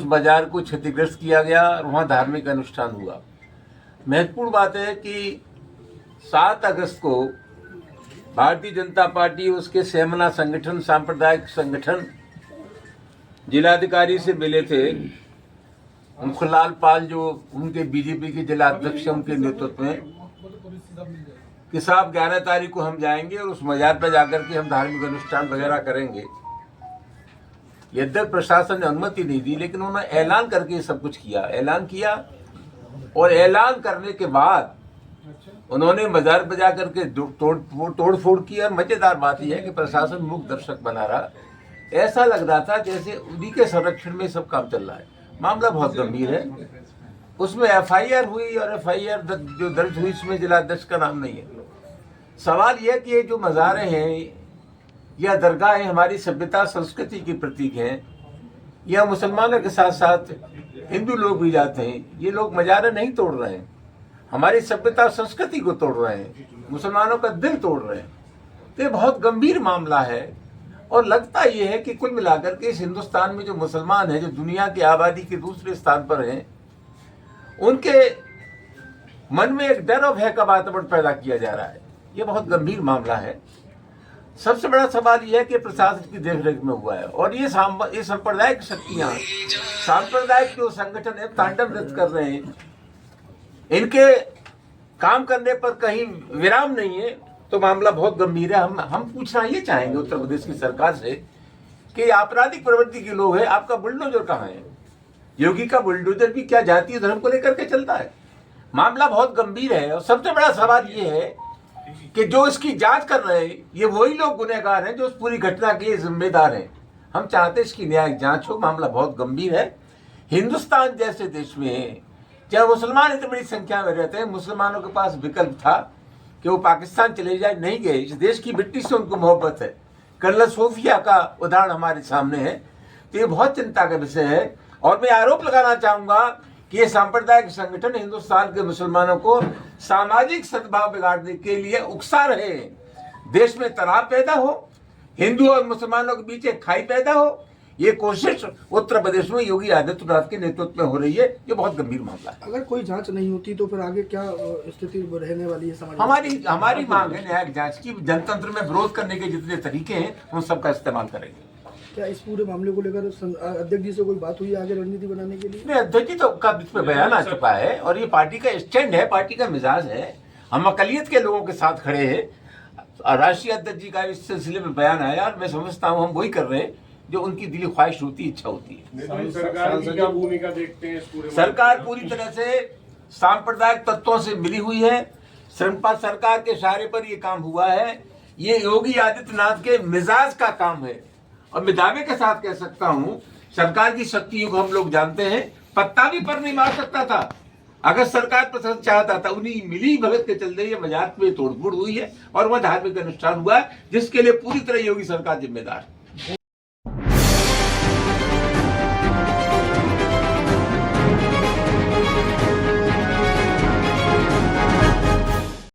बाजार को क्षतिग्रस्त किया गया और वहाँ धार्मिक अनुष्ठान हुआ। महत्वपूर्ण बात है कि 7 अगस्त को भारतीय जनता पार्टी, उसके सेमना संगठन, सांप्रदायिक संगठन जिलाधिकारी से मिले थे। मुखलाल पाल जो उनके बीजेपी के जिला अध्यक्ष, उनके नेतृत्व में कि साहब 11 तारीख को हम जाएंगे और उस मजार पर जाकर के हम धार्मिक अनुष्ठान वगैरह करेंगे। यद्यपि प्रशासन ने अनुमति नहीं दी, लेकिन उन्होंने ऐलान करके सब कुछ किया। ऐलान किया और ऐलान करने के बाद उन्होंने मजार पर जाकर के तोड़ फोड़ की। और मजेदार बात यह है कि प्रशासन मूक दर्शक बना रहा। ऐसा लग रहा था जैसे उन्हीं के संरक्षण में सब काम चल रहा है। मामला बहुत गंभीर है। उसमें एफआईआर हुई और एफआईआर जो दर्ज हुई इसमें जिला अध्यक्ष का नाम नहीं है। सवाल यह कि ये जो मज़ारे हैं या दरगाहें हमारी सभ्यता संस्कृति की प्रतीक हैं, या मुसलमानों के साथ साथ हिंदू लोग भी जाते हैं। ये लोग मज़ारे नहीं तोड़ रहे हैं, हमारी सभ्यता संस्कृति को तोड़ रहे हैं, मुसलमानों का दिल तोड़ रहे हैं। तो ये बहुत गंभीर मामला है। और लगता ये है कि कुल मिलाकर के इस हिंदुस्तान में जो मुसलमान हैं, जो दुनिया की आबादी के दूसरे स्थान पर हैं, उनके मन में एक डर और भय का वातावरण पैदा किया जा रहा है। ये बहुत गंभीर मामला है। सबसे बड़ा सवाल यह है कि प्रशासन की देखरेख में हुआ है और ये सांप्रदायिक शक्तियां, सांप्रदायिक जो संगठन है, तांडव नृत्य कर रहे हैं। इनके काम करने पर कहीं विराम नहीं है। तो मामला बहुत गंभीर है। हम पूछना ये चाहेंगे उत्तर प्रदेश की सरकार से कि आपराधिक प्रवृत्ति के लोग हैं, आपका बुलडोजर कहाँ है? योगी का बुलडोजर भी क्या जातीय धर्म को लेकर के चलता है? मामला बहुत गंभीर है। और सबसे बड़ा सवाल ये है कि जो इसकी जांच कर रहे हैं, ये वही लोग गुनहगार हैं जो उस पूरी घटना के जिम्मेदार हैं। हम चाहते हैं इसकी न्यायिक जांच हो। मामला बहुत गंभीर है। हिंदुस्तान जैसे देश में जब मुसलमान इतनी बड़ी संख्या में रहते हैं, मुसलमानों के पास विकल्प था कि वो पाकिस्तान चले जाए, नहीं गए। इस देश की मिट्टी से उनको मोहब्बत है। कर्नल सोफिया का उदाहरण हमारे सामने है। तो ये बहुत चिंता का विषय है। और मैं आरोप लगाना चाहूंगा कि ये सांप्रदायिक संगठन हिंदुस्तान के मुसलमानों को सामाजिक सद्भाव बिगाड़ने के लिए उकसा रहे हैं। देश में तनाव पैदा हो, हिंदू और मुसलमानों के बीच एक खाई पैदा हो, ये कोशिश उत्तर प्रदेश में योगी आदित्यनाथ के नेतृत्व में हो रही है। ये बहुत गंभीर मामला है। अगर कोई जांच नहीं होती तो फिर आगे क्या स्थिति रहने वाली है समाज? हमारी मांग है न्यायिक जांच की। जनतंत्र में विरोध करने के जितने तरीके हैं उन सबका इस्तेमाल करेंगे। क्या इस पूरे मामले को लेकर अध्यक्ष जी से कोई बात हुई आगे रणनीति बनाने के लिए? नहीं, अध्यक्ष जी तो का इसमें बयान आ चुका है और ये पार्टी का स्टैंड है, पार्टी का मिजाज है। हम अकलियत के लोगों के साथ खड़े हैं। राष्ट्रीय अध्यक्ष जी का इस सिलसिले में बयान आया और मैं समझता हूँ हम वही कर रहे हैं जो उनकी दिली ख्वाहिश होती, इच्छा होती है। सरकार की क्या भूमिका देखते हैं इस पूरे? सरकार पूरी तरह से सांप्रदायिक तत्वों से मिली हुई है। सरकार के इशारे पर ये काम हुआ है। ये योगी आदित्यनाथ के मिजाज का काम है। और मैं दावे के साथ कह सकता हूं, सरकार की शक्तियों को हम लोग जानते हैं। पत्ता भी पर नहीं मार सकता था अगर सरकार प्रशासन चाहता था। उन्हीं मिली भगत के चलते ये मजाक में तोड़फोड़ हुई है और वह धार्मिक अनुष्ठान हुआ है जिसके लिए पूरी तरह योगी सरकार जिम्मेदार है।